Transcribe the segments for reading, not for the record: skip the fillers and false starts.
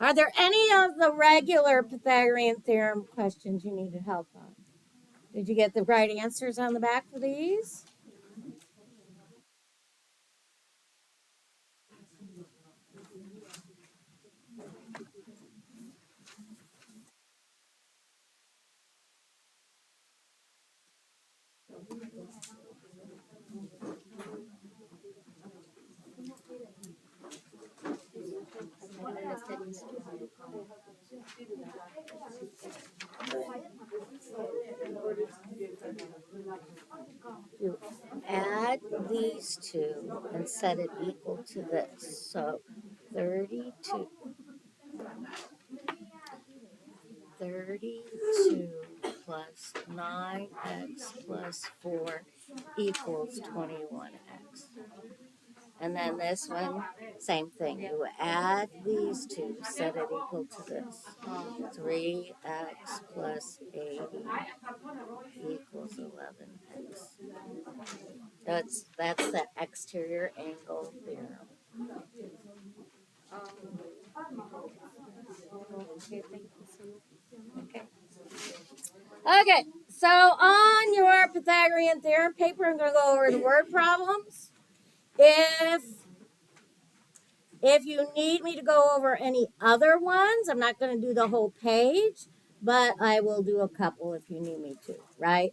Are there any of the regular Pythagorean theorem questions you needed help on? Did you get the right answers on the back for these? You add these two and set it equal to this. So 32, 32 plus 9x plus 4 equals 21x. And then this one, same thing. You add these two, set it equal to this. 3x plus 80 equals 11x. That's the exterior angle theorem. Okay. Okay, so on your Pythagorean theorem paper, I'm going to go over the word problems. If you need me to go over any other ones, I'm not going to do the whole page, but I will do a couple if you need me to, right?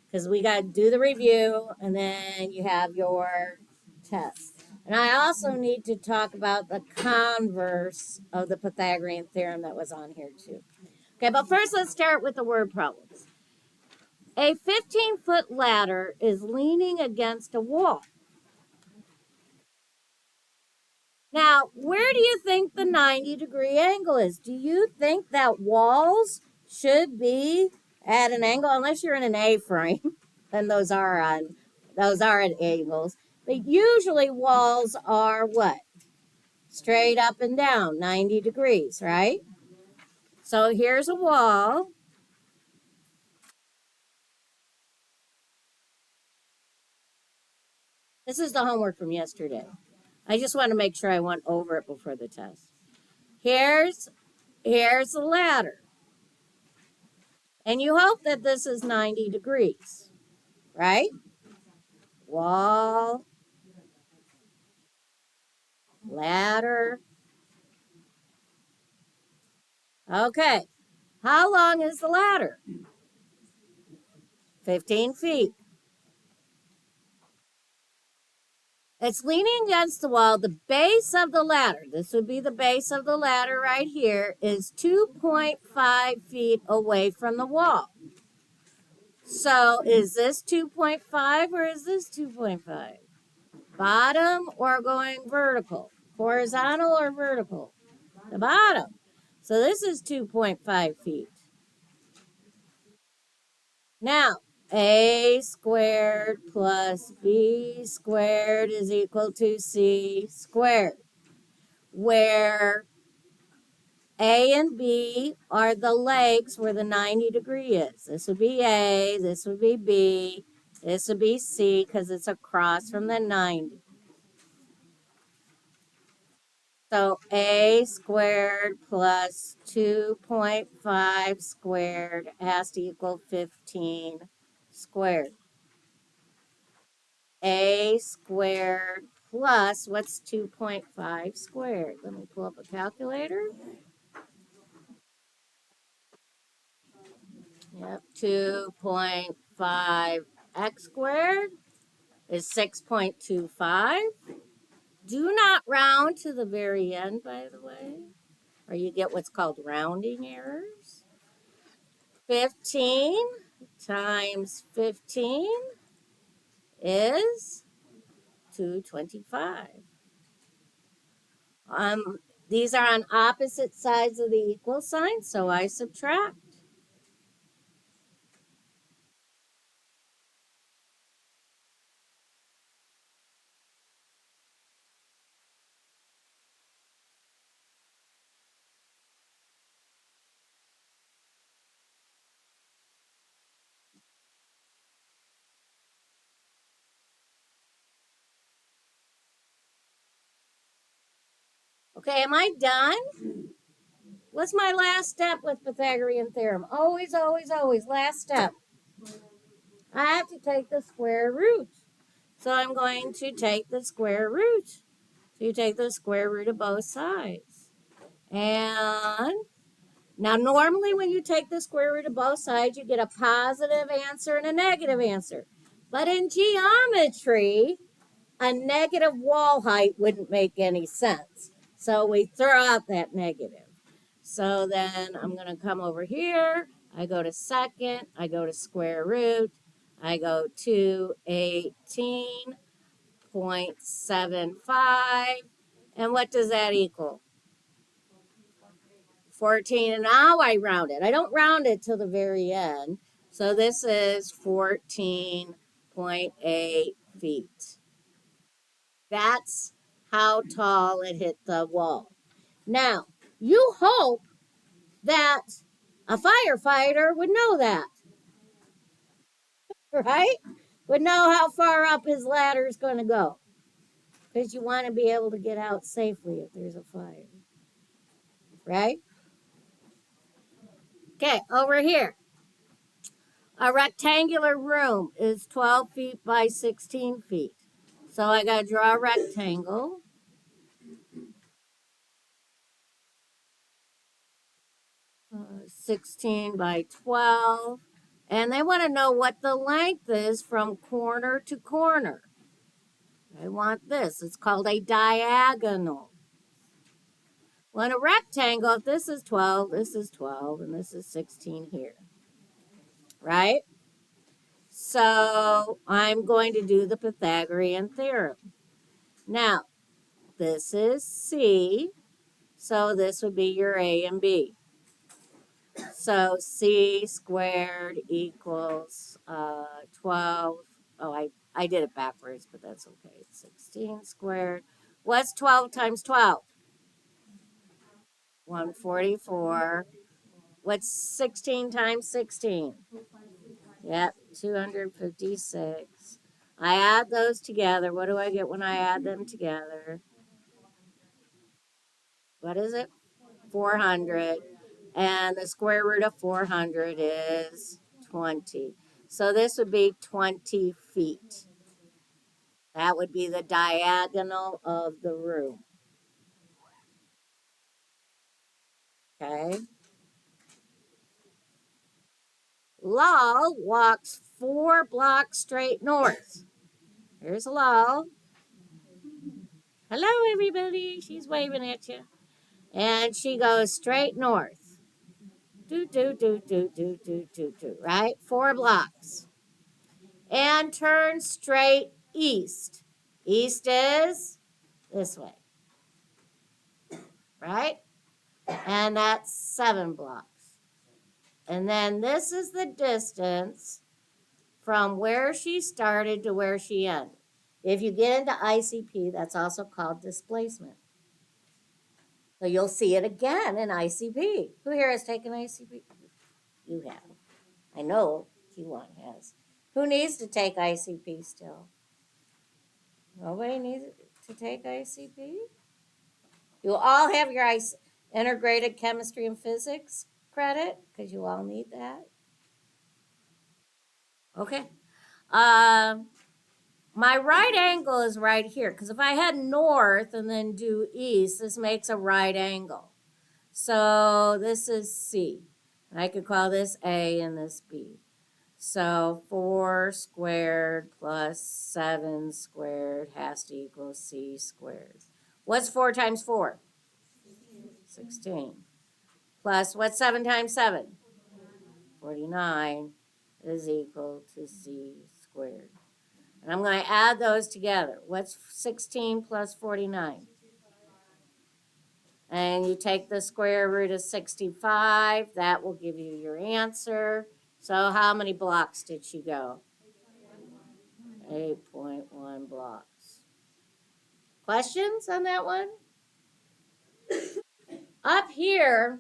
Because we got to do the review and then you have your test. And I also need to talk about the converse of the Pythagorean theorem that was on here too. Okay, but first let's start with the word problems. A 15-foot ladder is leaning against a wall. Now, where do you think the 90-degree angle is? Do you think that walls should be at an angle, unless you're in an A-frame, then those are at angles. But usually walls are what? Straight up and down, 90 degrees, right? So here's a wall. This is the homework from yesterday. I just want to make sure I went over it before the test. Here's the ladder. And you hope that this is 90 degrees, right? Wall, ladder. Okay. How long is the ladder? 15 feet. It's leaning against the wall. The base of the ladder, this would be the base of the ladder right here, is 2.5 feet away from the wall. So is this 2.5 or is this 2.5? Bottom or going vertical? Horizontal or vertical? The bottom. So this is 2.5 feet. Now, a squared plus b squared is equal to c squared, where a and b are the legs where the 90 degree is. This would be a, this would be b, this would be c because it's across from the 90. So a squared plus 2.5 squared has to equal 15 squared. A squared plus, what's 2.5 squared? Let me pull up a calculator. Yep, 2.5 x squared is 6.25. Do not round to the very end, by the way, or you get what's called rounding errors. 15 times 15 is 225. These are on opposite sides of the equal sign, so I subtract. Okay, am I done? What's my last step with Pythagorean theorem? Always, always, always. Last step. I have to take the square root. So I'm going to take the square root. So you take the square root of both sides. And now normally when you take the square root of both sides, you get a positive answer and a negative answer. But in geometry, a negative wall height wouldn't make any sense. So we throw out that negative. So then I'm going to come over here. I go to second. I go to square root. I go to 18.75. And what does that equal? 14. And now I round it. I don't round it till the very end. So this is 14.8 feet. That's how tall it hit the wall. Now, you hope that a firefighter would know that, right? Would know how far up his ladder is going to go. Because you want to be able to get out safely if there's a fire, right? Okay, over here. A rectangular room is 12 feet by 16 feet. So I got to draw a rectangle. 16 by 12. And they want to know what the length is from corner to corner. They want this. It's called a diagonal. Well, in a rectangle, if this is 12, this is 12, and this is 16 here, right? So I'm going to do the Pythagorean theorem. Now, this is C, so this would be your A and B. So C squared equals 12. Oh, I did it backwards, but that's okay. 16 squared. What's 12 times 12? 144. What's 16 times 16? Yep, 256. I add those together. What do I get when I add them together? What is it? 400. And the square root of 400 is 20. So this would be 20 feet. That would be the diagonal of the room. Okay. Lal walks 4 blocks straight north. Here's Lal. Hello, everybody. She's waving at you. And she goes straight north. Right? 4 blocks. And turns straight east. East is this way. Right? And that's 7 blocks. And then this is the distance from where she started to where she ended. If you get into ICP, that's also called displacement. So you'll see it again in ICP. Who here has taken ICP? You have. I know Q1 has. Who needs to take ICP still? Nobody needs to take ICP? You all have your integrated chemistry and physics credit because you all need that. Okay. My right angle is right here because if I head north and then do east, this makes a right angle. So this is C. And I could call this A and this B. So 4 squared plus 7 squared has to equal C squared. What's 4 times 4? 16. Plus what's 7 times 7? 49 is equal to C squared. And I'm going to add those together. What's 16 plus 49? And you take the square root of 65. That will give you your answer. So how many blocks did she go? 8.1 blocks. Questions on that one? Up here,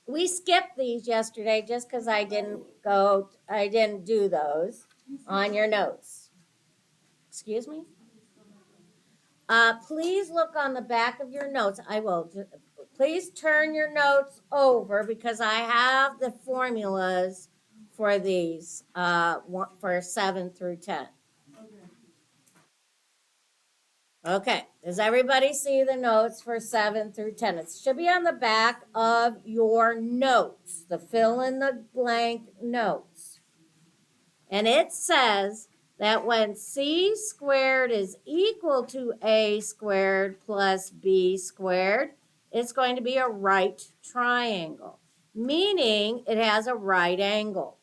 we skipped these yesterday just because I didn't do those on your notes. Excuse me? Please look on the back of your notes. I will. please turn your notes over because I have the formulas for these for 7 through 10. Okay, does everybody see the notes for 7 through 10? It should be on the back of your notes, the fill in the blank notes. And it says that when c squared is equal to a squared plus b squared, it's going to be a right triangle, meaning it has a right angle.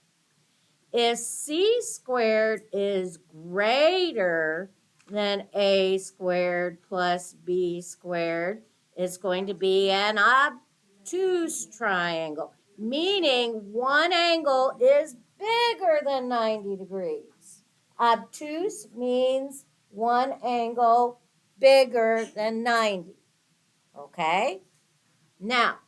If c squared is greater than a squared plus b squared, it's going to be an obtuse triangle, meaning one angle is bigger than 90 degrees. Obtuse means one angle bigger than 90. Okay? Now,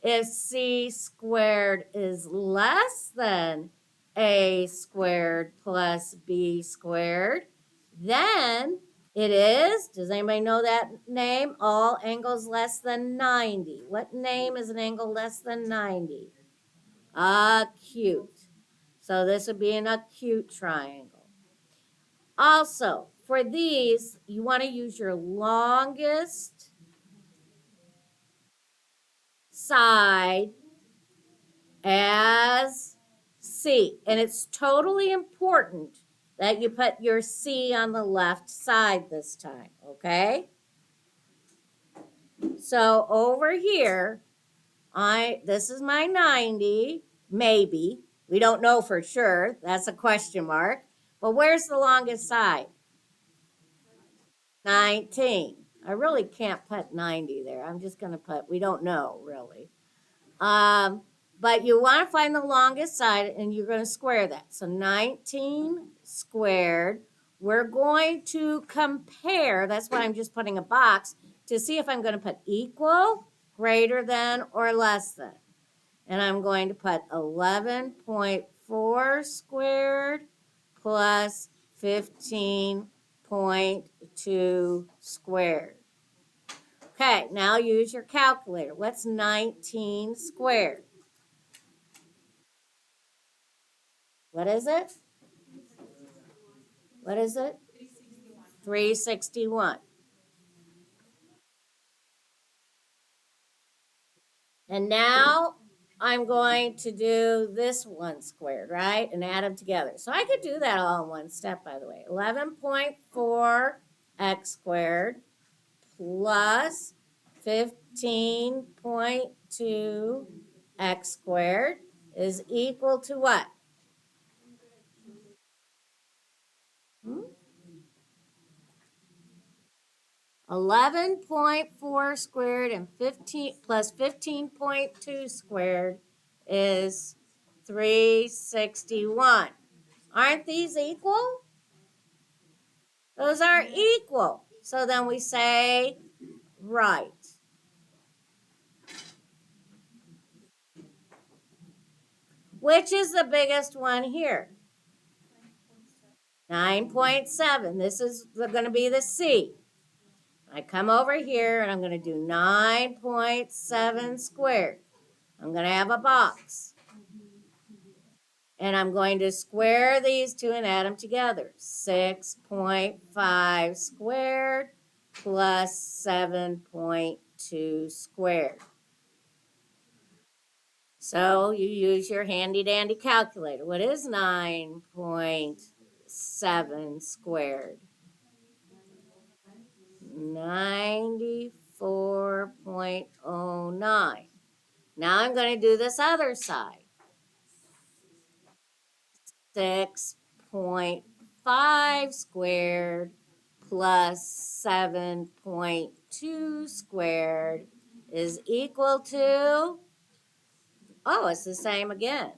if c squared is less than a squared plus b squared, then it is, does anybody know that name? All angles less than 90. What name is an angle less than 90? Acute. So this would be an acute triangle. Also, for these, you want to use your longest side as C. And it's totally important that you put your C on the left side this time, okay? So over here, this is my 90, maybe. We don't know for sure. That's a question mark. But where's the longest side? 19. I really can't put 90 there. I'm just going to put, we don't know really. But you want to find the longest side and you're going to square that. So 19 squared. We're going to compare, that's why I'm just putting a box, to see if I'm going to put equal, greater than, or less than. And I'm going to put 11.4 squared plus 15.2 squared. Okay, now use your calculator. What's 19 squared? What is it? What is it? 361. And now I'm going to do this one squared, right? And add them together. So I could do that all in one step, by the way. 11.4 x squared plus 15.2 x squared is equal to what? 11.4 squared and 15 plus 15.2 squared is 361. Aren't these equal? Those are equal. So then we say right. Which is the biggest one here? 9.7. This is going to be the C. I come over here and I'm going to do 9.7 squared. I'm going to have a box. And I'm going to square these two and add them together. 6.5 squared plus 7.2 squared. So you use your handy dandy calculator. What is 9.7 squared? 94.09. Now I'm going to do this other side. 6.5 squared plus 7.2 squared is equal to, oh, it's the same again.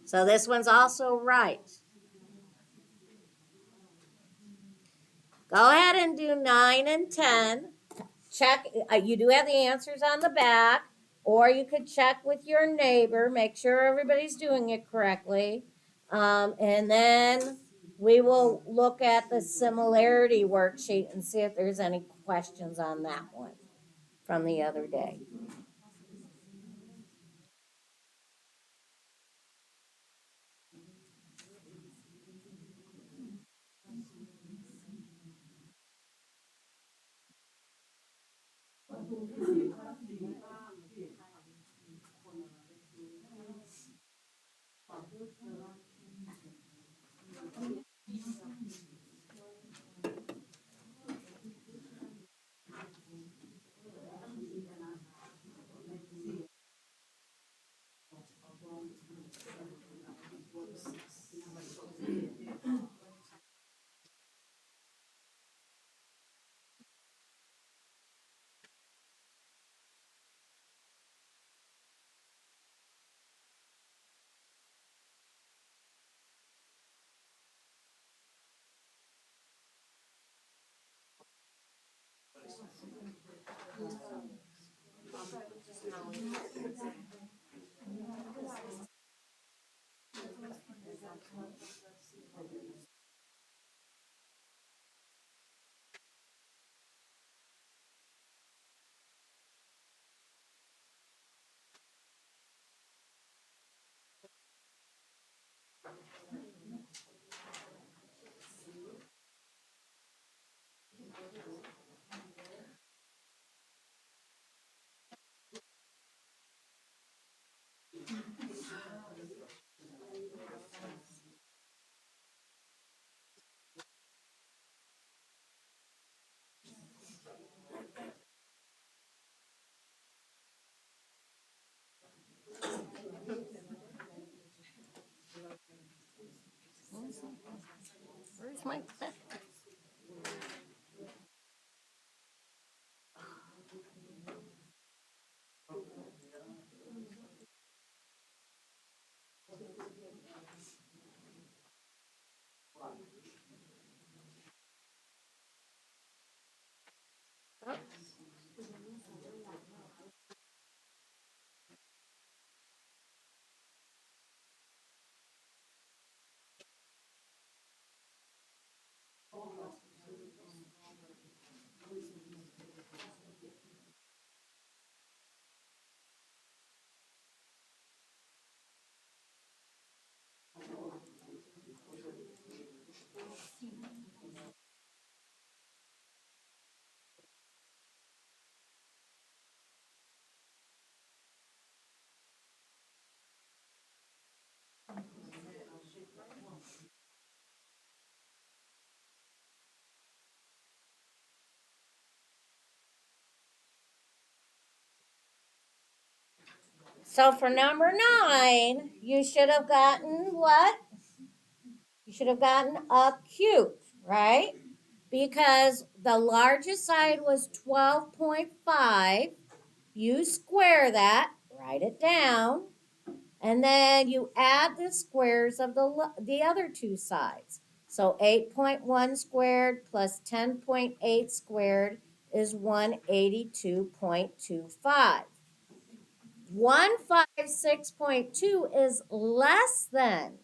So this one's also right. Go ahead and do 9 and 10. Check, you do have the answers on the back, or you could check with your neighbor, make sure everybody's doing it correctly. And then We will look at the similarity worksheet and see if there's any questions on that one from the other day. Where's my pen? So for number 9, you should have gotten what? You should have gotten acute, right? Because the largest side was 12.5. You square that, write it down, and then you add the squares of the other two sides. So 8.1 squared plus 10.8 squared is 182.25. 156.2 is less than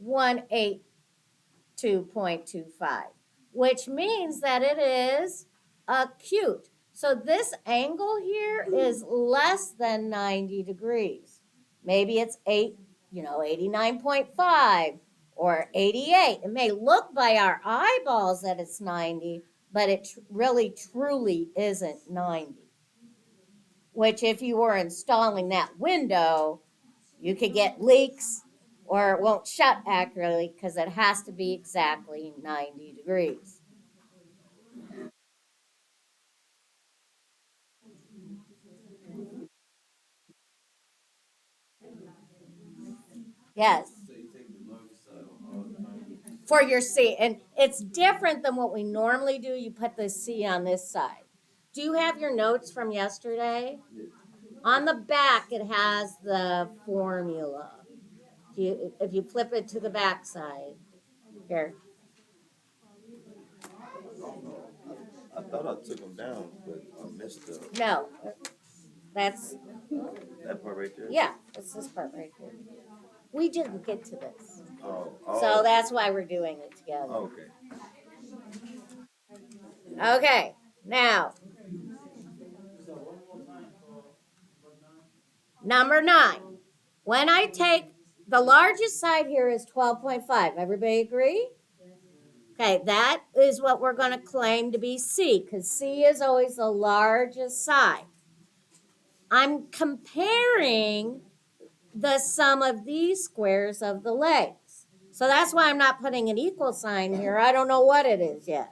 182.25, which means that it is acute. So this angle here is less than 90 degrees. Maybe it's 89.5 or 88. It may look by our eyeballs that it's 90, but it really truly isn't 90. Which if you were installing that window, you could get leaks or it won't shut accurately because it has to be exactly 90 degrees. Yes. For your C. And it's different than what we normally do. You put the C on this side. Do you have your notes from yesterday? On the back, it has the formula. If you flip it to the back side, here. I thought I took them down, but I missed No, that's that part right there. yeah, it's this part right here. We didn't get to this. Oh, So that's why we're doing it together. together. Okay. Okay, now, number 9. When I take the largest side here is 12.5. Everybody agree? Okay, that is what we're going to claim to be C, because C is always the largest side. I'm comparing the sum of these squares of the legs. So that's why I'm not putting an equal sign here. I don't know what it is yet.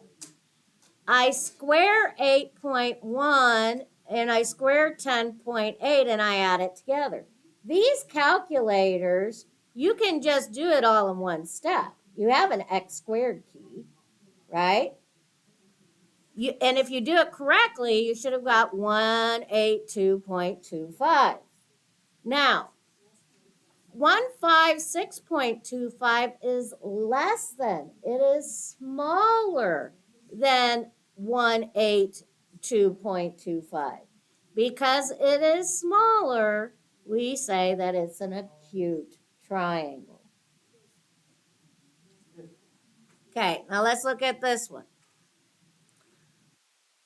I square 8.1 and I square 10.8 and I add it together. These calculators, you can just do it all in one step. You have an x squared key, right? And if you do it correctly, you should have got 182.25. Now, 156.25 is less than, it is smaller than 182.25. Because it is smaller, we say that it's an acute triangle. Okay, now let's look at this one.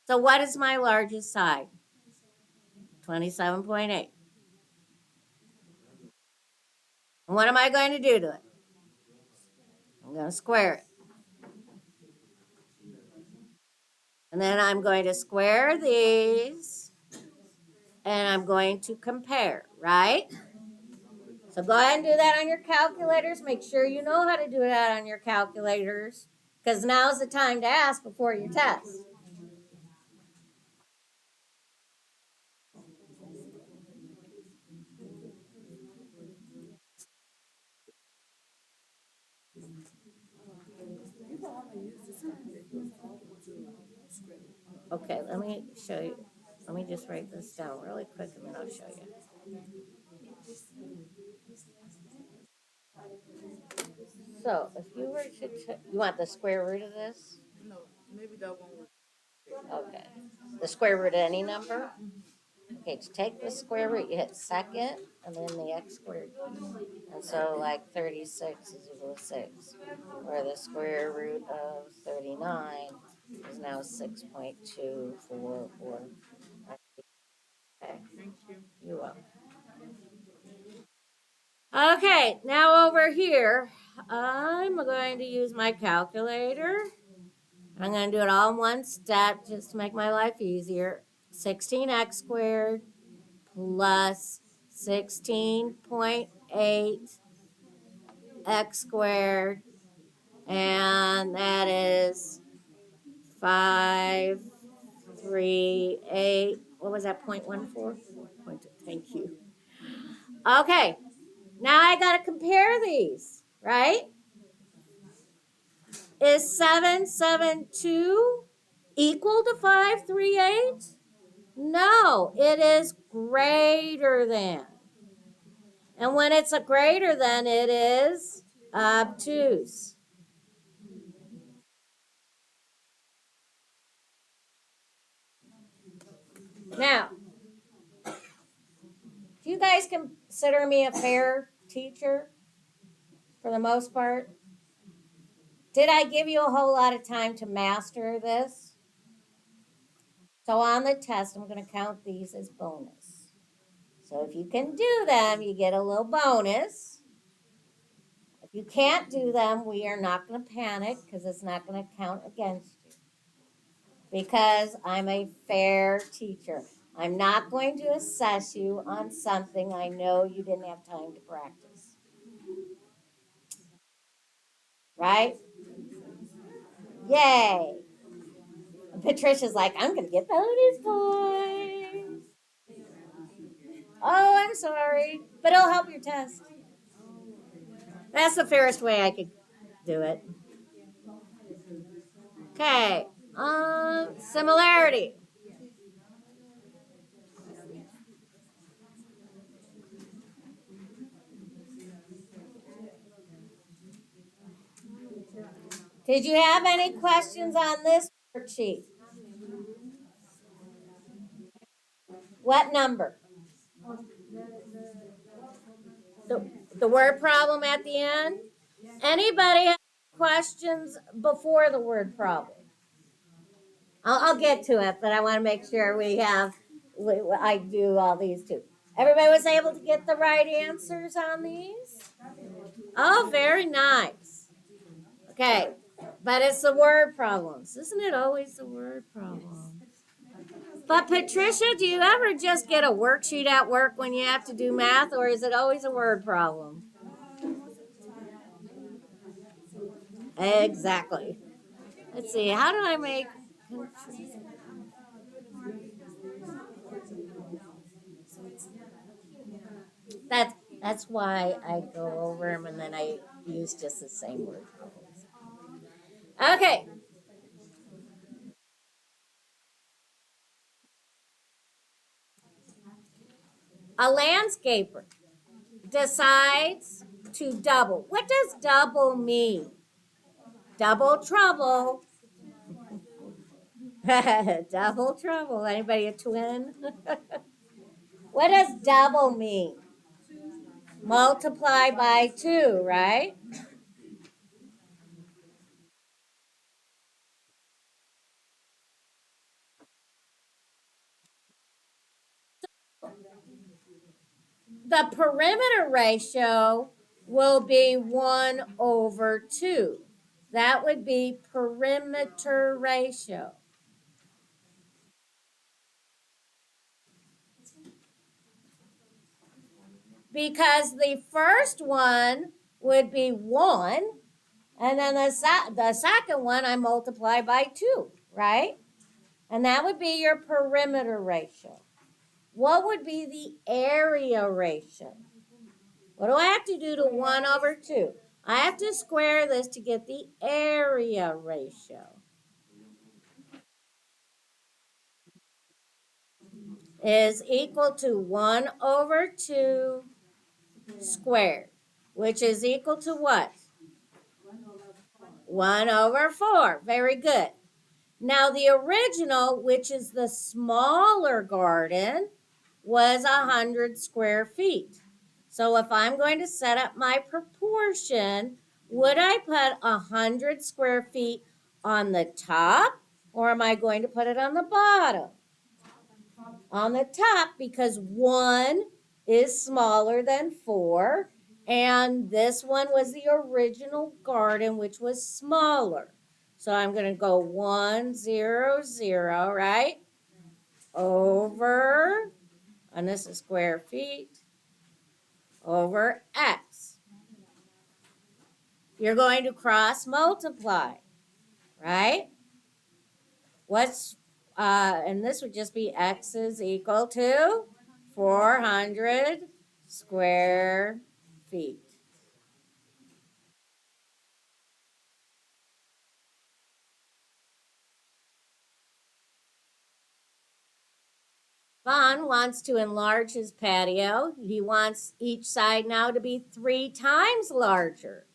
So what is my largest side? 27.8. And what am I going to do to it? I'm going to square it. And then I'm going to square these. And I'm going to compare, right? So go ahead and do that on your calculators. Make sure you know how to do that on your calculators, because now's the time to ask before your test. Okay, let me show you. Let me just write this down really quick and then I'll show you. So if you were to, you want the square root of this? No, maybe that one was. Okay. The square root of any number? Okay, to take the square root, you hit second and then the x squared. And so like 36 is equal to 6. Or the square root of 39 is now 6.244. Okay, Thank you. you're welcome. Okay, now over here, I'm going to use my calculator. I'm going to do it all in one step just to make my life easier. 16x squared plus 16.8 x squared, and that is 538. What was that? 0.14? Thank you. Okay, now I got to compare these, right? Is 772 equal to 538? No, it is greater than. And when it's a greater than, it is obtuse. Now, do you guys consider me a fair teacher for the most part? Did I give you a whole lot of time to master this? So on the test, I'm going to count these as bonus. So if you can do them, you get a little bonus. If you can't do them, we are not going to panic because it's not going to count against you. Because I'm a fair teacher. I'm not going to assess you on something I know you didn't have time to practice. Right? Yay. Patricia's like, I'm going to get bonus points. Oh, I'm sorry. But it'll help your test. That's the fairest way I could do it. Okay. Similarity. Did you have any questions on this worksheet? What number? The word problem at the end? Anybody have questions before the word problem? I'll get to it, but I want to make sure I do all these too. Everybody was able to get the right answers on these? Oh, very nice. Okay, but it's the word problems. Isn't it always the word problems? But Patricia, do you ever just get a worksheet at work when you have to do math, or is it always a word problem? Exactly. Let's see, how do I make that that's why I go over them and then I use just the same word problems. Okay. A landscaper decides to double. What does double mean? Double trouble. Double trouble. Anybody a twin? What does double mean? Multiply by 2, right? The perimeter ratio will be 1 over 2. That would be perimeter ratio. Because the first one would be 1, and then the second one I multiply by 2, right? And that would be your perimeter ratio. What would be the area ratio? What do I have to do to 1 over 2? I have to square this to get the area ratio. Is equal to 1 over 2 squared, which is equal to what? 1 over 4. Very good. Now the original, which is the smaller garden, was 100 square feet. So if I'm going to set up my proportion, would I put 100 square feet on the top, or am I going to put it on the bottom? On the top, because 1 is smaller than 4, and this one was the original garden, which was smaller. So I'm going to go 1, 0, 0, right? Over, and this is square feet, over x. You're going to cross multiply, right? And this would just be x is equal to 400 square feet. Vaughn wants to enlarge his patio. He wants each side now to be 3 times larger.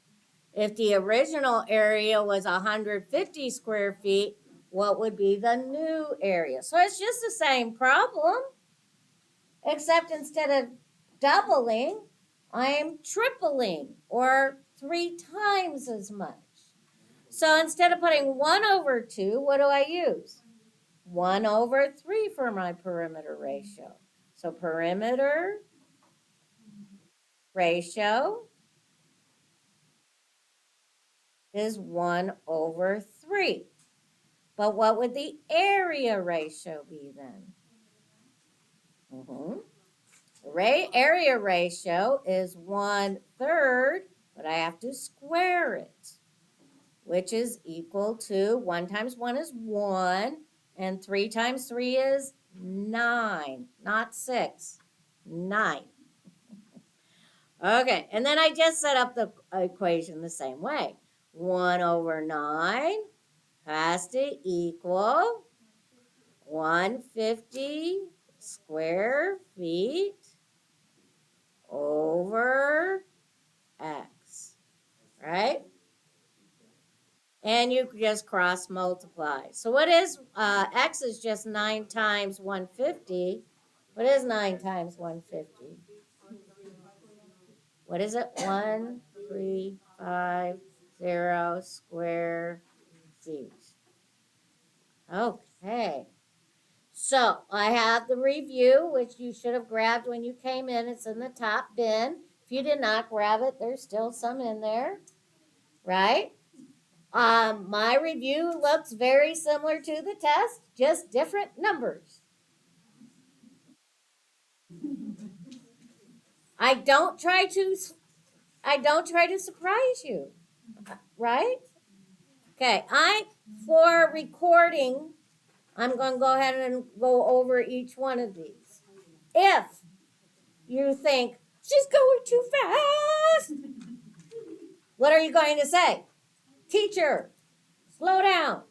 If the original area was 150 square feet, what would be the new area? So it's just the same problem, except instead of doubling, I'm tripling or 3 times as much. So instead of putting 1 over 2, what do I use? 1 over 3 for my perimeter ratio. So perimeter ratio is 1 over 3. But what would the area ratio be then? The area ratio is 1/3, but I have to square it, which is equal to 1 times 1 is 1, and 3 times 3 is 9, not 6, 9. Okay, and then I just set up the equation the same way. 1 over 9 has to equal 150 square feet over x, right? And you just cross multiply. So what is, x is just 9 times 150. What is 9 times 150? What is it? 1, 3, 5, 0 square feet. Okay. So I have the review, which you should have grabbed when you came in. It's in the top bin. If you did not grab it, there's still some in there, right? My review looks very similar to the test, just different numbers. I don't try to surprise you, right? Okay, for recording, I'm going to go ahead and go over each one of these. If you think she's going too fast, what are you going to say? Teacher, slow down.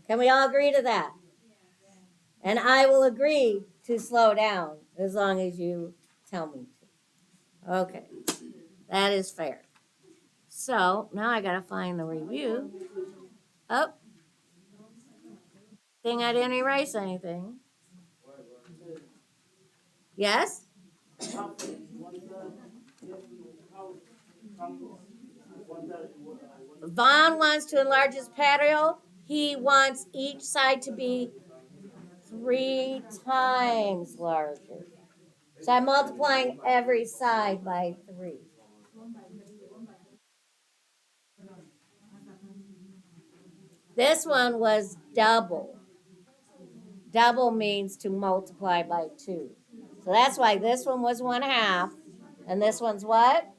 Can we all agree to that? And I will agree to slow down as long as you tell me to. Okay, that is fair. So now I got to find the review. Oh, thing I didn't erase anything. Yes? Vaughn wants to enlarge his patio. He wants each side to be 3 times larger. So I'm multiplying every side by 3. This one was double. Double means to multiply by 2. So that's why this one was 1/2. And this one's what?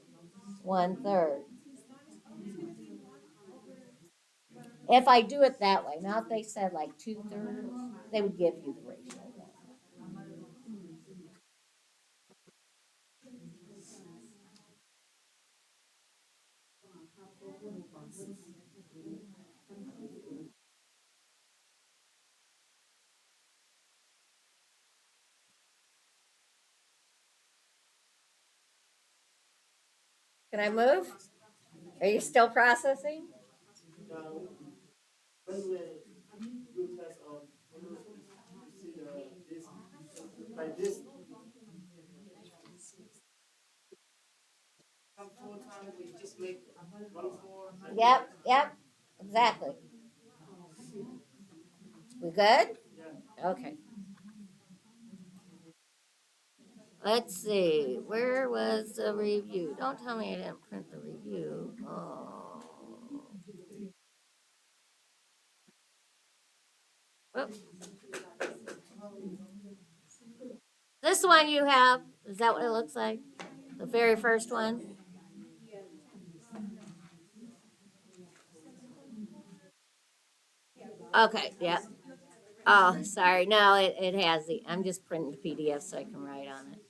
1/3. If I do it that way, now if they said like 2/3, they would give you the ratio. Can I move? Are you still processing? Yep, exactly. We good? Okay. Let's see. Where was the review? Don't tell me I didn't print the review. Oh. Whoop. This one you have, is that what it looks like? The very first one? Okay, yep. Oh, sorry. No, it has the, I'm just printing the PDF so I can write on it.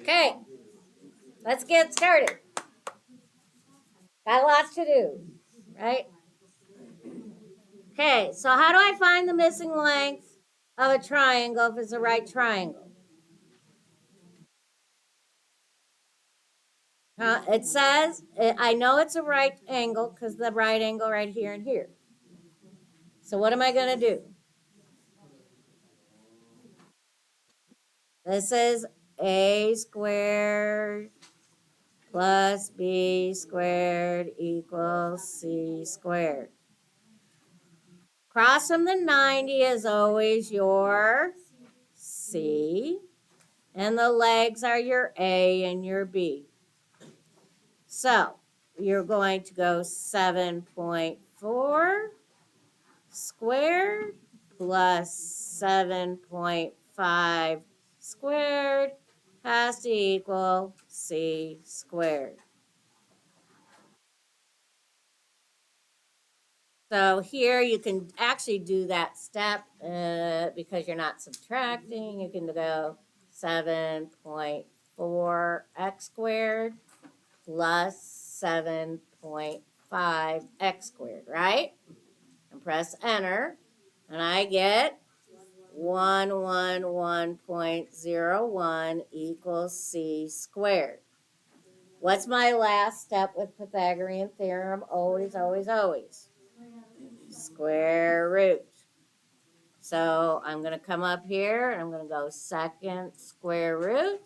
Okay, let's get started. Got lots to do, right? Okay, so how do I find the missing length of a triangle if it's a right triangle? It says, I know it's a right angle because the right angle right here and here. So what am I going to do? This is a squared plus b squared equals c squared. Across from the 90 is always your c, and the legs are your a and your b. So you're going to go 7.4 squared plus 7.5 squared has to equal c squared. So here you can actually do that step because you're not subtracting. You can go 7.4x squared plus 7.5 x squared, right? And press enter, and I get 111.01 equals c squared. What's my last step with Pythagorean theorem? Always, always, always. Square root. So I'm going to come up here and I'm going to go second square root.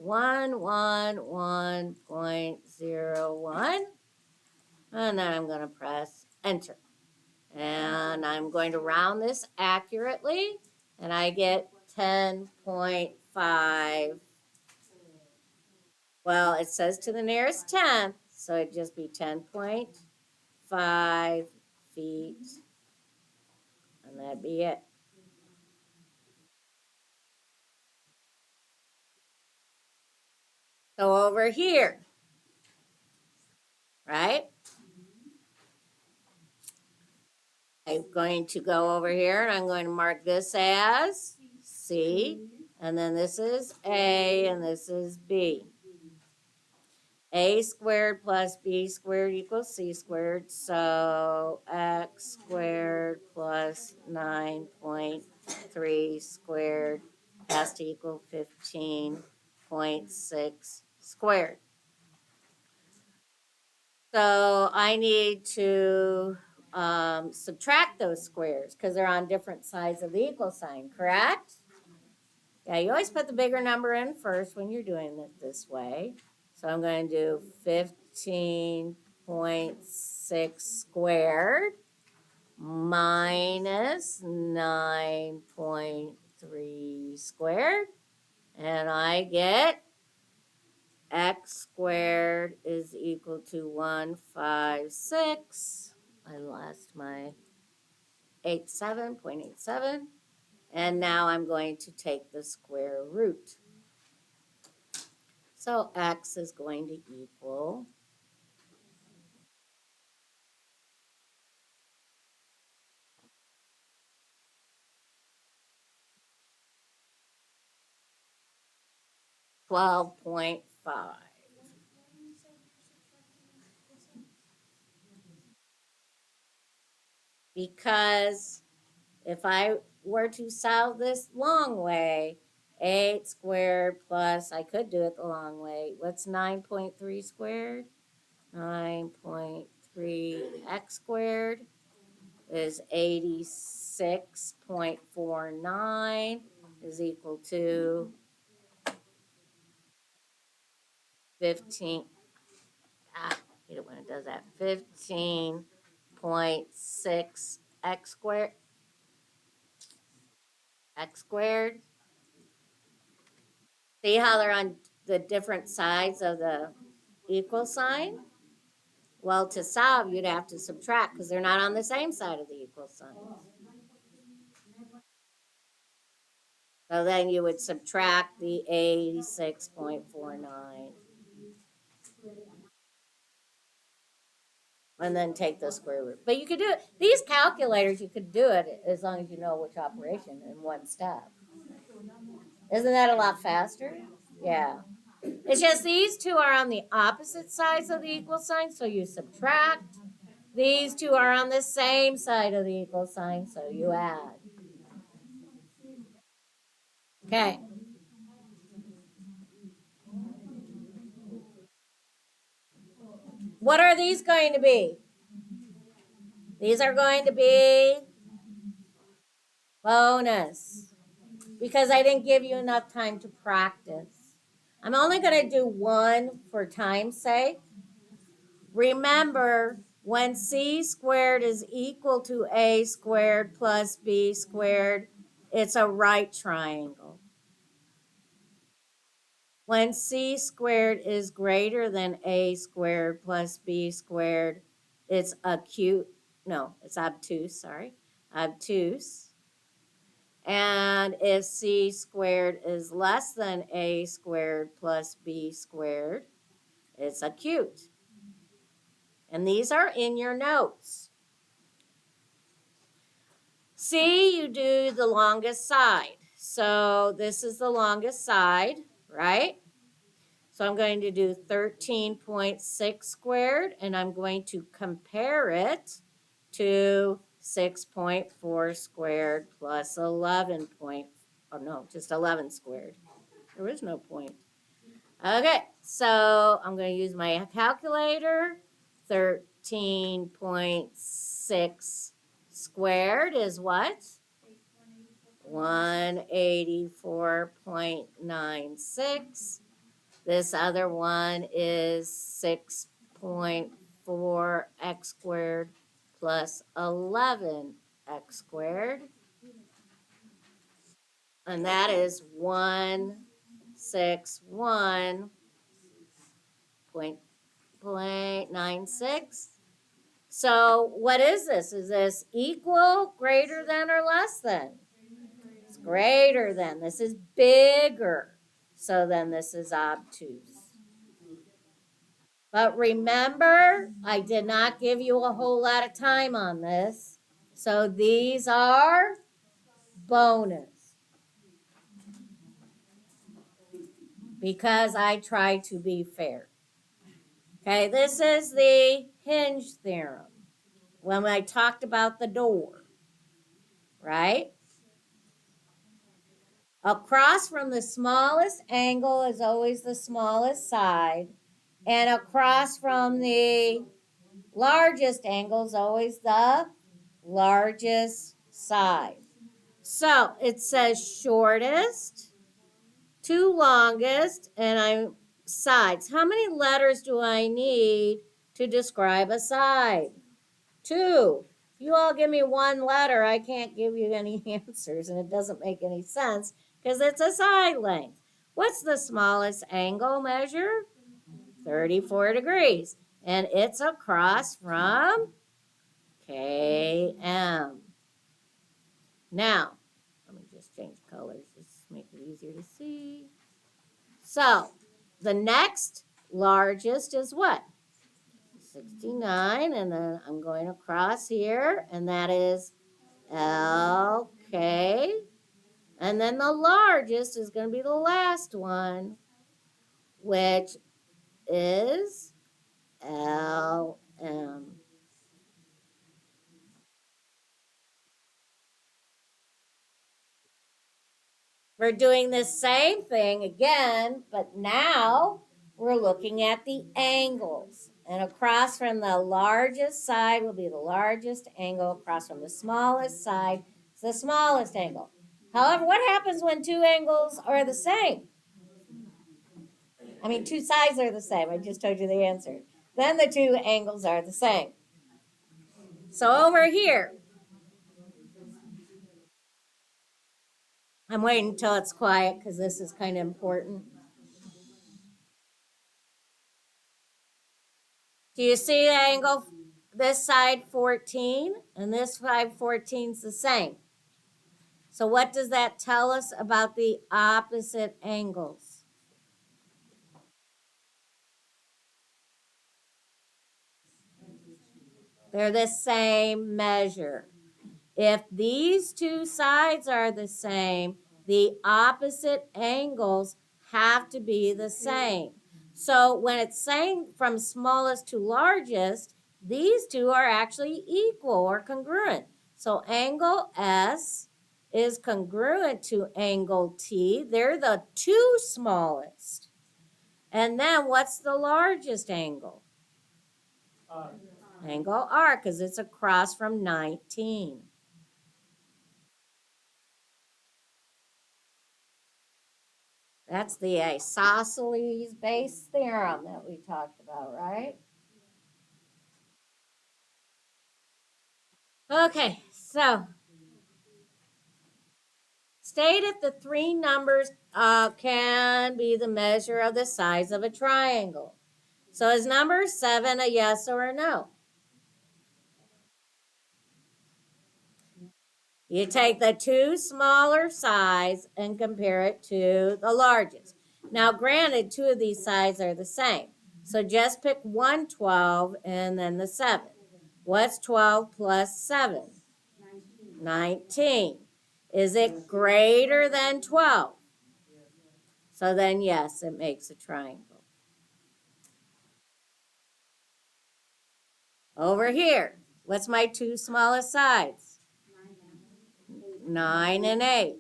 111.01. And then I'm going to press enter. And I'm going to round this accurately. And I get 10.5. Well, it says to the nearest tenth, so it'd just be 10.5 feet. And that'd be it. So over here, right? I'm going to go over here and I'm going to mark this as C. And then this is A and this is B. A squared plus B squared equals C squared. So X squared plus 9.3 squared has to equal 15.6 squared. So I need to subtract those squares because they're on different sides of the equal sign, correct? Yeah, you always put the bigger number in first when you're doing it this way. So I'm going to do 15.6 squared minus 9.3 squared. And I get x squared is equal to 156. I lost my 87.87. And now I'm going to take the square root. So x is going to equal 12.5. Because if I were to solve this long way, 8 squared plus, I could do it the long way. What's 9.3 squared? 9.3 x squared is 86.49 is equal to 15. I hate it when it does that. 15.6 x squared. X squared. See how they're on the different sides of the equal sign? Well, to solve, you'd have to subtract because they're not on the same side of the equal signs. So then you would subtract the 86.49 and then take the square root. But you could do it. These calculators, you could do it as long as you know which operation in one step. Isn't that a lot faster? Yeah. It's just these two are on the opposite sides of the equal sign, so you subtract. These two are on the same side of the equal sign, so you add. Okay. What are these going to be? These are going to be bonus because I didn't give you enough time to practice. I'm only going to do one for time's sake. Remember, when c squared is equal to a squared plus b squared, it's a right triangle. When c squared is greater than a squared plus b squared, it's it's obtuse, sorry, obtuse. And if c squared is less than a squared plus b squared, it's acute. And these are in your notes. C, you do the longest side. So this is the longest side, right? So So I'm going to do 13.6 squared, and I'm going to compare it to 6.4 squared plus 11 point, oh no, just 11 squared. There is no point. Okay, so I'm going to use my calculator. 13.6 squared is what? 184.96. This other one is 6.4x squared plus 11x squared. And that is 161.96. So what is this? Is this equal, greater than, or less than? It's greater than. This is bigger. So then this is obtuse. But remember, I did not give you a whole lot of time on this. So these are bonus. Because I try to be fair. Okay, this is the hinge theorem. When I talked about the door, right? Across from the smallest angle is always the smallest side. And across from the largest angle is always the largest side. So it says shortest to longest, and I'm sides. How many letters do I need to describe a side? 2. If you all give me one letter, I can't give you any answers, and it doesn't make any sense because it's a side length. What's the smallest angle measure? 34 degrees. And it's across from KM. Now, let me just change colors just to make it easier to see. So, the next largest is what? 69, and then I'm going across here, and that is LK. And then the largest is going to be the last one, which is LM. We're doing the same thing again, but now we're looking at the angles. And across from the largest side will be the largest angle. Across from the smallest side is the smallest angle. However, what happens when two angles are the same? I mean, two sides are the same. I just told you the answer. Then the two angles are the same. So over here, I'm waiting until it's quiet because this is kind of important. Do you see the angle? This side 14 and this side 14 is the same. So what does that tell us about the opposite angles? They're the same measure. If these two sides are the same, the opposite angles have to be the same. So when it's saying from smallest to largest, these two are actually equal or congruent. So angle S is congruent to angle T. They're the two smallest. And then what's the largest angle? Angle R, because it's across from 19. That's the isosceles base theorem that we talked about, right? Okay, so state if the three numbers can be the measure of the size of a triangle. So is number 7 a yes or a no? You take the two smaller sides and compare it to the largest. Now, granted, two of these sides are the same. So just pick one 12 and then the 7. What's 12 plus 7? 19. Is it greater than 12? So then, yes, it makes a triangle. Over here, what's my two smallest sides? 9 and 8.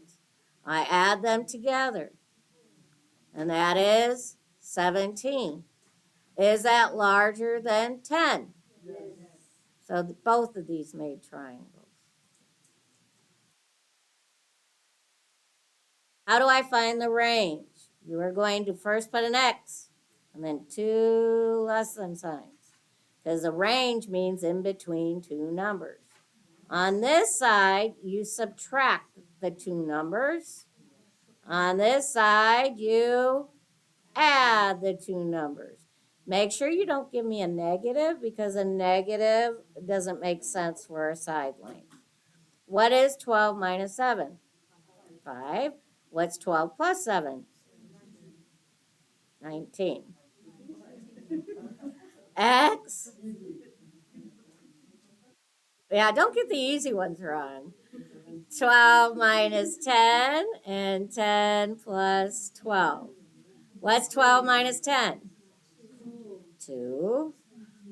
I add them together, and that is 17. Is that larger than 10? So both of these made triangles. How do I find the range? You are going to first put an X and then two less than signs, because the range means in between two numbers. On this side, you subtract the two numbers. On this side, you add the two numbers. Make sure you don't give me a negative, because a negative doesn't make sense for a side length. What is 12 minus 7? 5. What's 12 plus 7? 19. X. Yeah, don't get the easy ones wrong. 12 minus 10 and 10 plus 12. What's 12 minus 10? 2.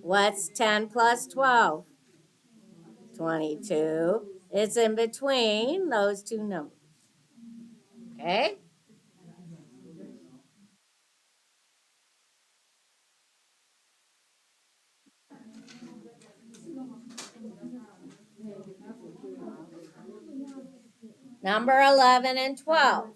What's 10 plus 12? 22. It's in between those two numbers. Okay? Number 11 and 12.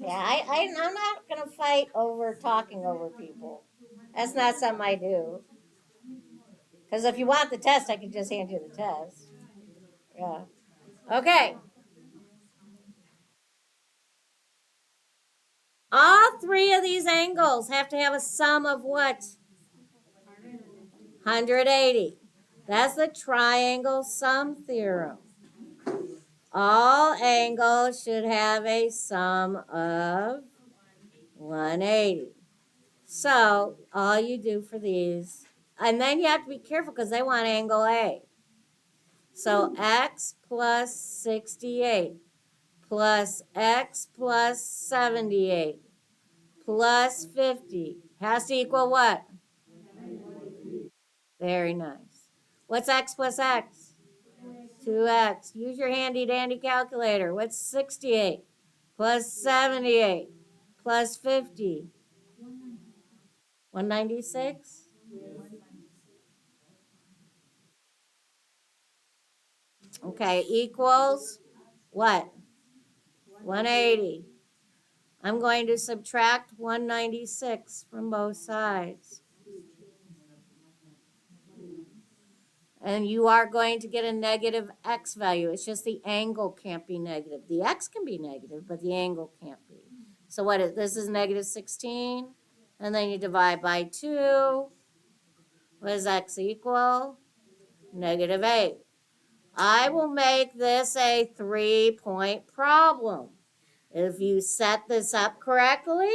Yeah, I'm not going to fight over talking over people. That's not something I do. Because if you want the test, I can just hand you the test. Yeah. Okay. All three of these angles have to have a sum of what? 180. That's the triangle sum theorem. All angles should have a sum of 180. So all you do for these, and then you have to be careful because they want angle A. So x plus 68 plus x plus 78 plus 50 has to equal what? Very nice. What's x plus x? 2x. Use your handy dandy calculator. What's 68 plus 78 plus 50? 196? Okay, equals what? 180. I'm going to subtract 196 from both sides. And you are going to get a negative x value. It's just the angle can't be negative. The x can be negative, but the angle can't be. So what is this? Is negative 16. And then you divide by 2. What does x equal? Negative 8. I will make this a 3-point problem. If you set this up correctly,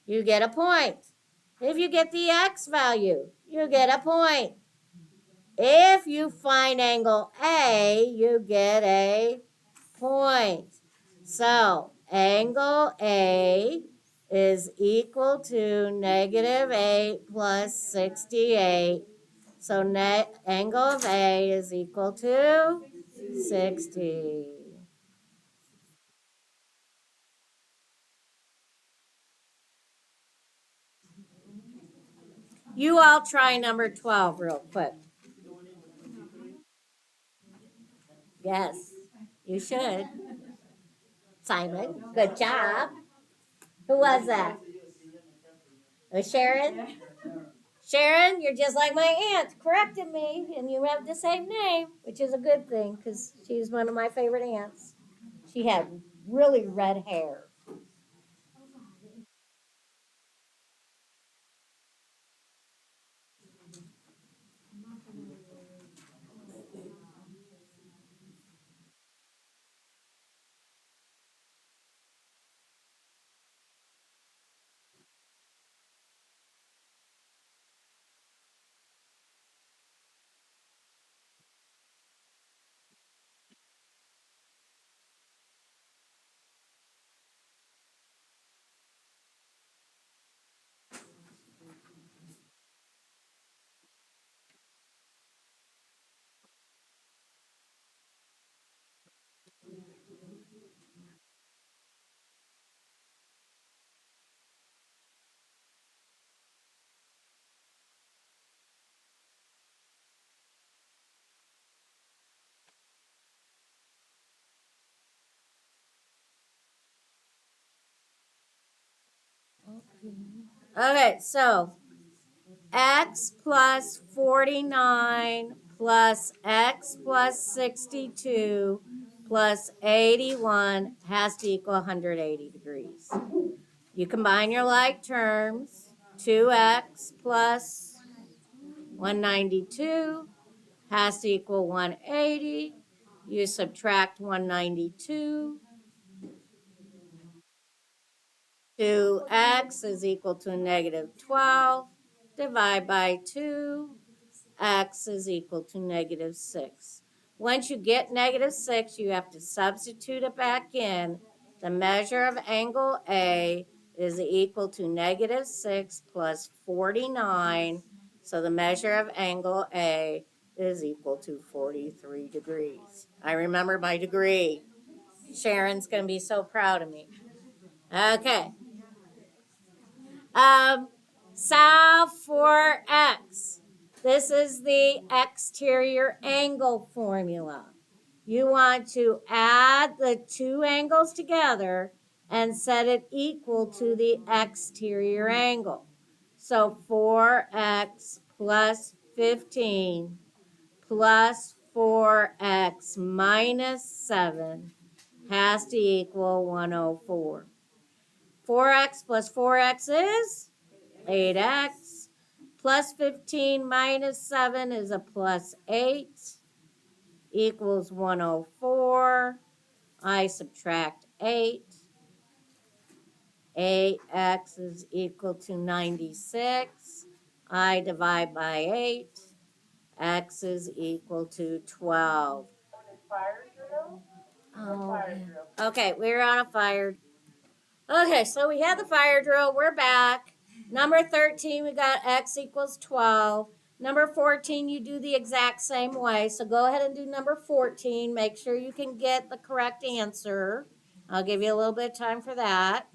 you get a point. If you get the x value, you get a point. If you find angle A, you get a point. So angle A is equal to negative 8 plus 68. So angle of A is equal to 60. You all try number 12 real quick. Yes, you should. Simon, good job. Who was that? Sharon? Sharon, you're just like my aunt, corrected me, and you have the same name, which is a good thing because she's one of my favorite aunts. She had really red hair. Okay, so x plus 49 plus x plus 62 plus 81 has to equal 180 degrees. You combine your like terms. 2x plus 192 has to equal 180. You subtract 192. 2x is equal to negative 12. Divide by 2. X is equal to negative 6. Once you get negative 6, you have to substitute it back in. The measure of angle A is equal to negative 6 plus 49. So the measure of angle A is equal to 43 degrees. I remember my degree. Sharon's going to be so proud of me. Okay. Solve for x. This is the exterior angle formula. You want to add the two angles together and set it equal to the exterior angle. So 4x plus 15 plus 4x minus 7 has to equal 104. 4x plus 4x is 8x. Plus 15 minus 7 is a plus 8 equals 104. I subtract 8. 8x is equal to 96. I divide by 8. X is equal to 12. Oh, okay, we're on a fire. Okay, so we had the fire drill. We're back. Number 13, we got x equals 12. Number 14, you do the exact same way. So go ahead and do number 14. Make sure you can get the correct answer. I'll give you a little bit of time for that.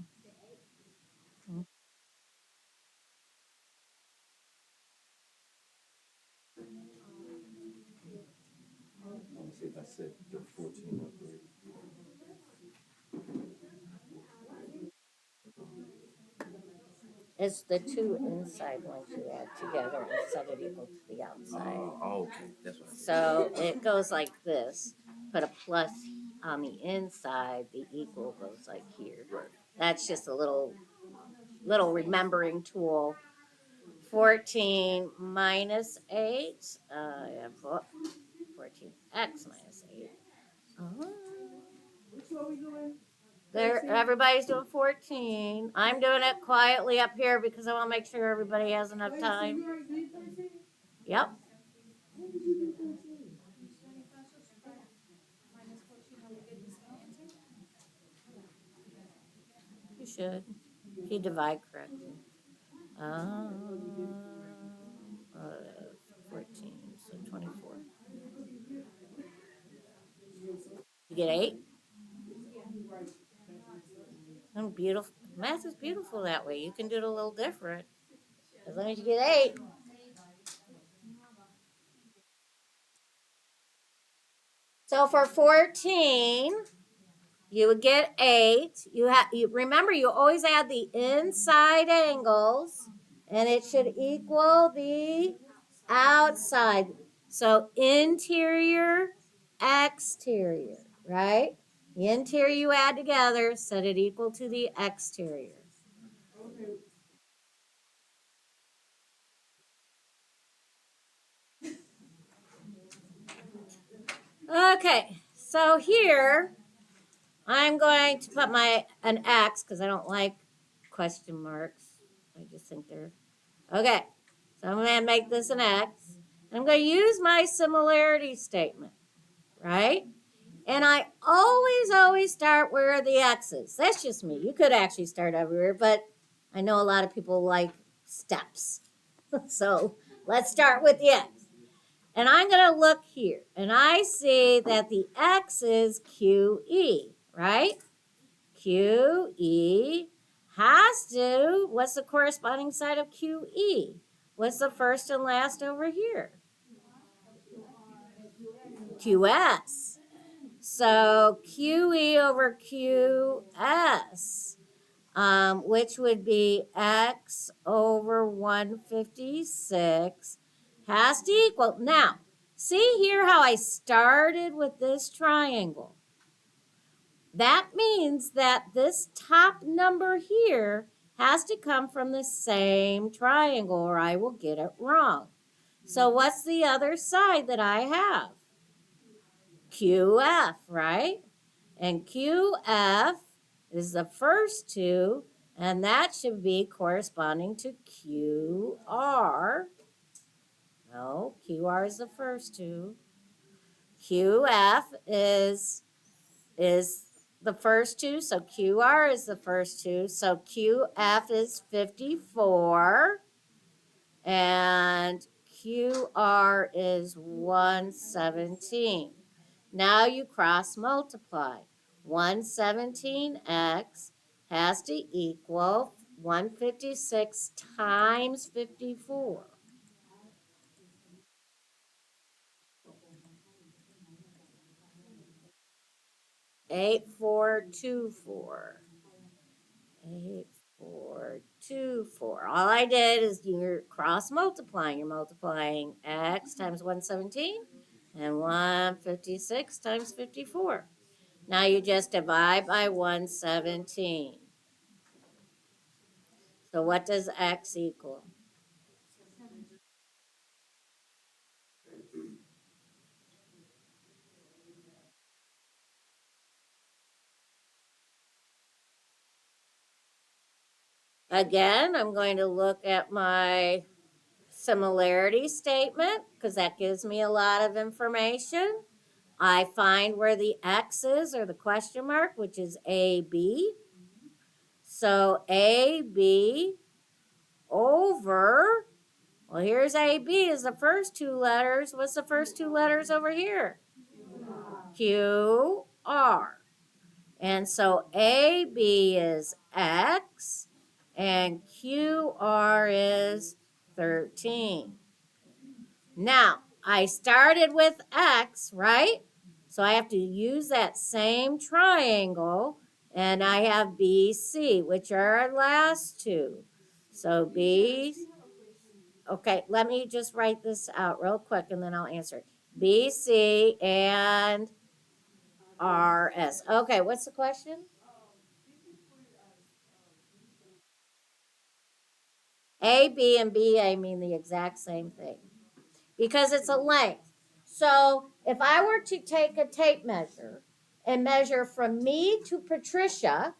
Let me see if I set the 14 up right. It's the two inside ones you add together and set it equal to the outside. Okay. That's what I did. So it goes like this. Put a plus on the inside. The equal goes like here. Right. That's just a little remembering tool. 14 minus 8. Yeah, 14x minus 8. Oh. There, everybody's doing 14. I'm doing it quietly up here because I want to make sure everybody has enough time. Yep. You should. If you divide correctly. Um, uh, 14, so 24. You get 8? And beautiful. Math is beautiful that way. You can do it a little different. As long as you get 8. So for 14, you would get 8. You remember you always add the inside angles, and it should equal the outside. So interior, exterior, right? The interior you add together, set it equal to the exterior. Okay, so here I'm going to put an X because I don't like question marks. I just think they're okay. So I'm going to make this an X. I'm going to use my similarity statement, right? And I always start where the X is. That's just me. You could actually start everywhere, but I know a lot of people like steps. So let's start with the X. And I'm going to look here, and I see that the X is QE, right? QE has to, what's the corresponding side of QE? What's the first and last over here? QS. So QE over QS. which would be x over 156 has to equal. Now, see here how I started with this triangle. That means that this top number here has to come from the same triangle or I will get it wrong. So what's the other side that I have? QF, right? And QF is the first two, and that should be corresponding to QR. No, QR is the first two. QF is the first two, so QR is the first two. So QF is 54, and QR is 117. Now you cross multiply. 117x has to equal 156 times 54. 8424. 8424. All I did is you're cross multiplying. You're multiplying x times 117 and 156 times 54. Now you just divide by 117. So what does x equal? Again, I'm going to look at my similarity statement because that gives me a lot of information. I find where the x is or the question mark, which is AB. So AB over, well, here's AB is the first two letters. What's the first two letters over here? QR. And so AB is X and QR is 13. Now, I started with X, right? So I have to use that same triangle, and I have BC, which are our last two. So B, okay, let me just write this out real quick, and then I'll answer it. BC and RS. Okay, what's the question? AB and BA mean the exact same thing because it's a length. So if I were to take a tape measure and measure from me to Patricia,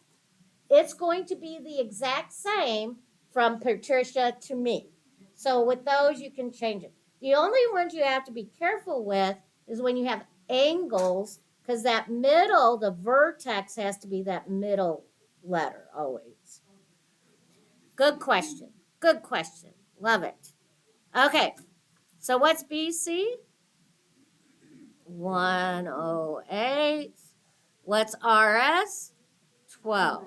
it's going to be the exact same from Patricia to me. So with those, you can change it. The only ones you have to be careful with is when you have angles, because that middle, the vertex has to be that middle letter always. Good question. Good question. Love it. Okay, so what's BC? 108. What's RS? 12.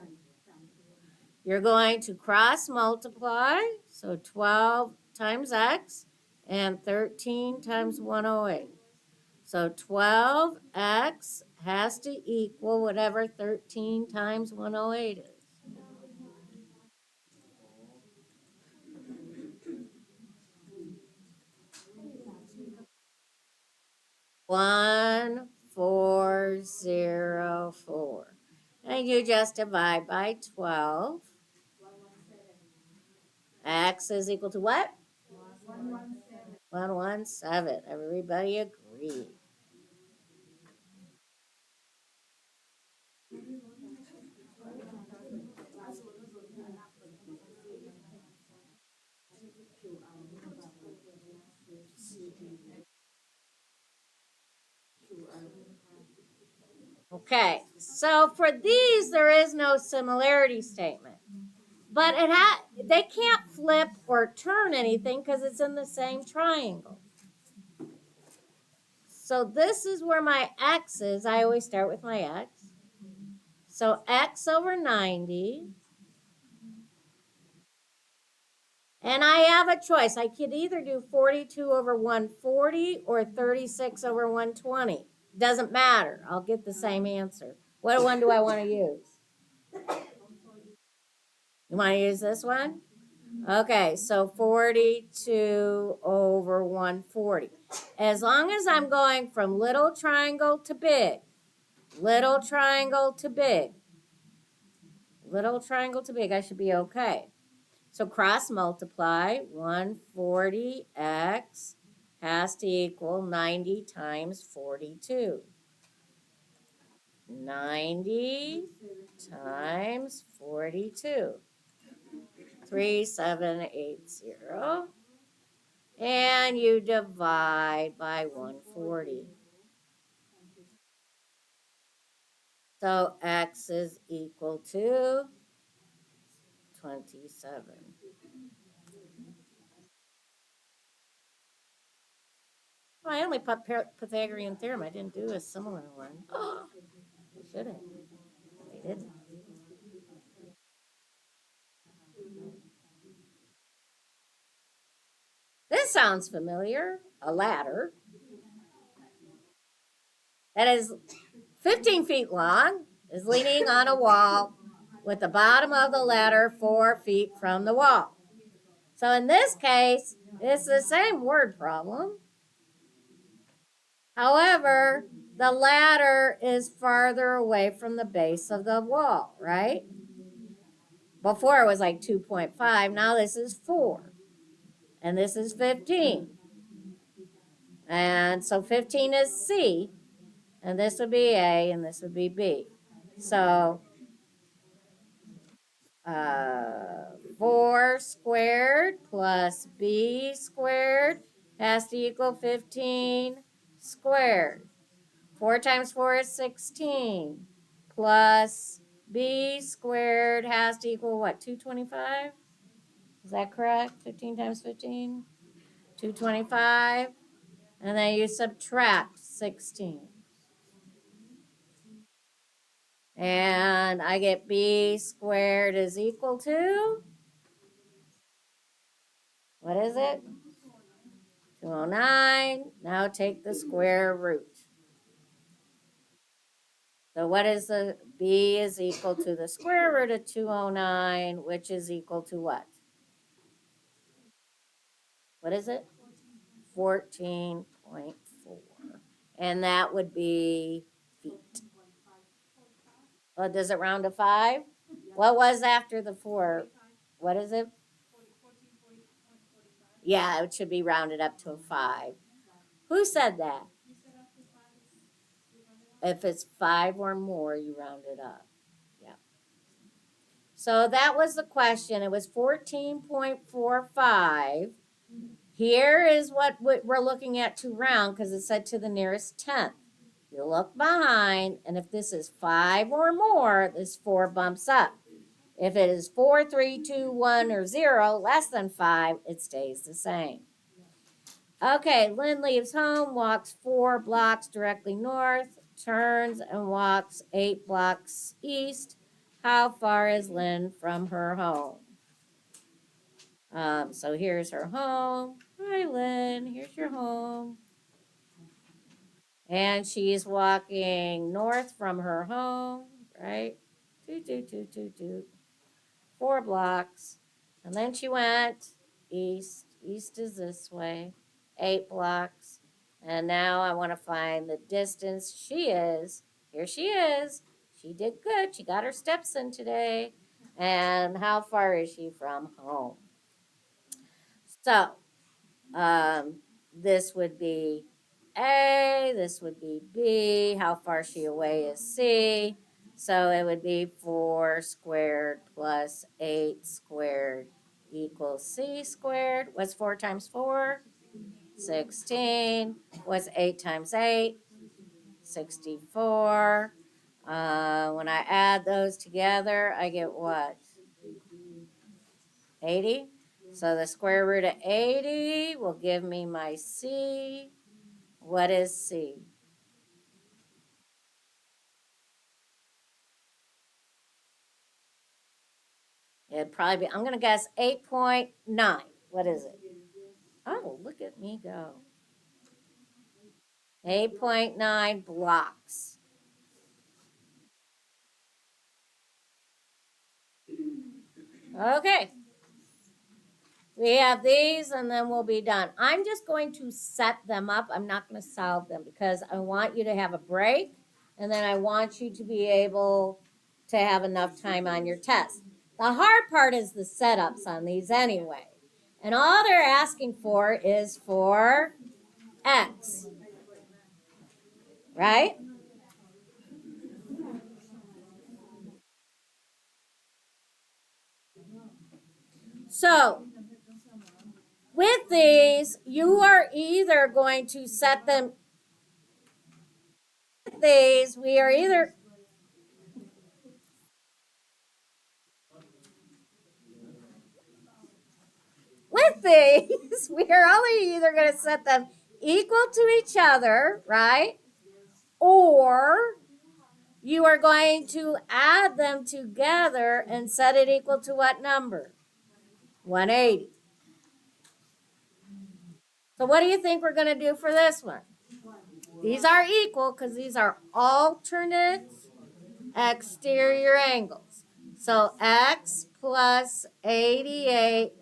You're going to cross multiply, so 12 times x and 13 times 108. So 12x has to equal whatever 13 times 108 is. 1404. And you just divide by 12. X is equal to what? 117. Everybody agree. Okay, so for these, there is no similarity statement. But they can't flip or turn anything because it's in the same triangle. So this is where my x is. I always start with my x. So x over 90. And I have a choice. I could either do 42 over 140 or 36 over 120. Doesn't matter. I'll get the same answer. What one do I want to use? You want to use this one? Okay, so 42 over 140. As long as I'm going from little triangle to big, little triangle to big, little triangle to big, I should be okay. So cross multiply, 140x has to equal 90 times 42. 90 times 42. 3780. And you divide by 140. So x is equal to 27. Well, I only put Pythagorean theorem. I didn't do a similar one. Oh, I should have. I didn't. This sounds familiar. A ladder that is 15 feet long is leaning on a wall with the bottom of the ladder 4 feet from the wall. So in this case, it's the same word problem. However, the ladder is farther away from the base of the wall, right? Before it was like 2.5. Now this is 4. And this is 15. And so 15 is C. And this would be A and this would be B. So 4 squared plus B squared has to equal 15 squared. 4 times 4 is 16 plus B squared has to equal what, 225? Is that correct? 15 times 15? 225. And then you subtract 16. And I get B squared is equal to, what is it? 209. Now take the square root. So what is the B is equal to the square root of 209, which is equal to what? What is it? 14.4. And that would be feet. Well, does it round to 5? What was after the 4? What is it? Yeah, it should be rounded up to a 5. Who said that? If it's 5 or more, you round it up. Yeah. So that was the question. It was 14.45. Here is what we're looking at to round because it said to the nearest tenth. You look behind, and if this is 5 or more, this 4 bumps up. If it is 4, 3, 2, 1, or 0, less than 5, it stays the same. Okay, Lynn leaves home, walks 4 blocks directly north, turns and walks 8 blocks east. How far is Lynn from her home? So here's her home. Hi, Lynn. Here's your home. And she's walking north from her home, right? 4 blocks. And then she went east. East is this way. 8 blocks. And now I want to find the distance she is. Here she is. She did good. She got her steps in today. And how far is she from home? So, this would be A, this would be B, how far is she away is C. So it would be 4 squared plus 8 squared equals C squared. What's 4 times 4? 16. What's 8 times 8? 64. When I add those together, I get what? 80. So the square root of 80 will give me my C. What is C? It'd probably be, I'm going to guess 8.9. What is it? Oh, look at me go. 8.9 blocks. Okay. We have these and then we'll be done. I'm just going to set them up. I'm not going to solve them because I want you to have a break and then I want you to be able to have enough time on your test. The hard part is the setups on these anyway. And all they're asking for is for X, right? So with these, you are either going to set them, these, we are either, with these, we are only either going to set them equal to each other, right? Or you are going to add them together and set it equal to what number? 180. So what do you think we're going to do for this one? These are equal because these are alternate exterior angles. So x plus 88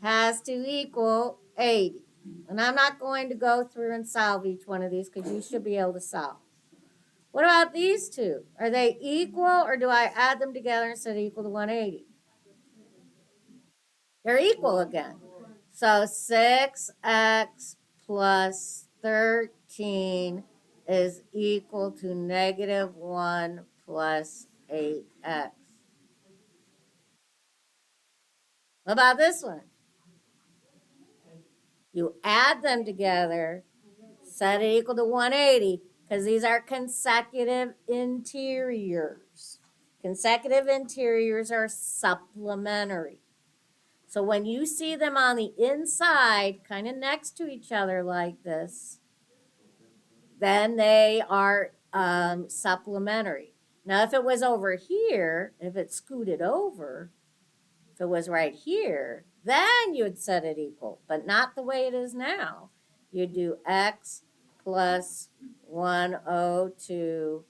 has to equal 80. And I'm not going to go through and solve each one of these because you should be able to solve. What about these two? Are they equal or do I add them together and set equal to 180? They're equal again. So 6x plus 13 is equal to negative 1 plus 8x. What about this one? You add them together, set it equal to 180, because these are consecutive interiors. Consecutive interiors are supplementary. So when you see them on the inside, kind of next to each other like this, then they are supplementary. Now, if it was over here, if it scooted over, if it was right here, then you'd set it equal, but not the way it is now. You do x plus 102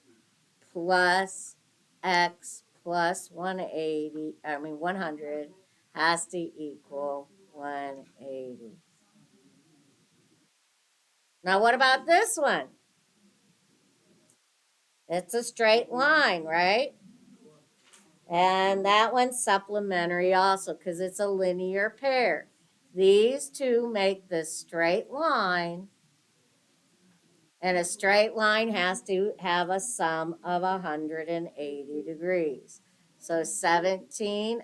plus x plus 100 has to equal 180. Now, what about this one? It's a straight line, right? And that one's supplementary also because it's a linear pair. These two make this straight line, and a straight line has to have a sum of 180 degrees. So 17x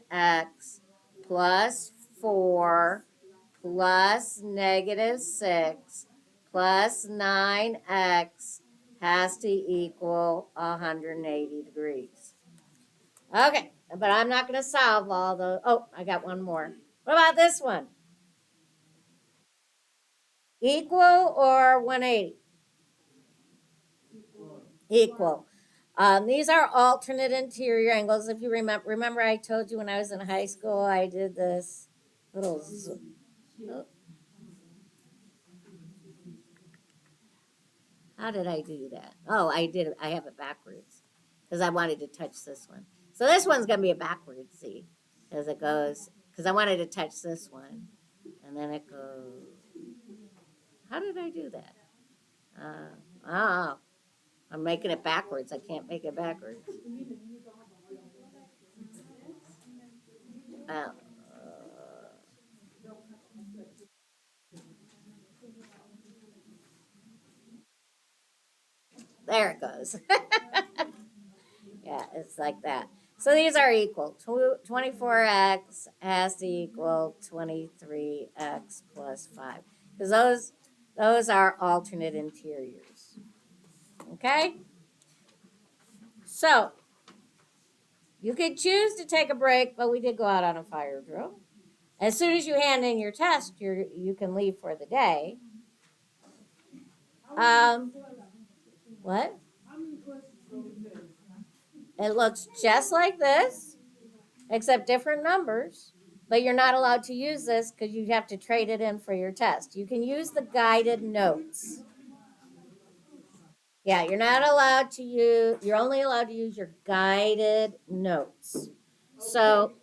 plus 4 plus negative 6 plus 9x has to equal 180 degrees. Okay, but I'm not going to solve all the. Oh, I got one more. What about this one? Equal or 180? Equal. These are alternate interior angles. If you remember I told you when I was in high school, I did this little. Oh, how did I do that? Oh, I did it. I have it backwards because I wanted to touch this one. So this one's going to be a backwards, see, as it goes, because I wanted to touch this one. And then it goes. How did I do that? Oh, I'm making it backwards. I can't make it backwards. Uh, there it goes. Yeah, it's like that. So these are equal. 24x has to equal 23x plus 5. Because those are alternate interiors. Okay? So you could choose to take a break, but we did go out on a fire drill. As soon as you hand in your test, you can leave for the day. What? It looks just like this, except different numbers. But you're not allowed to use this because you have to trade it in for your test. You can use the guided notes. Yeah, you're not allowed to use, you're only allowed to use your guided notes. So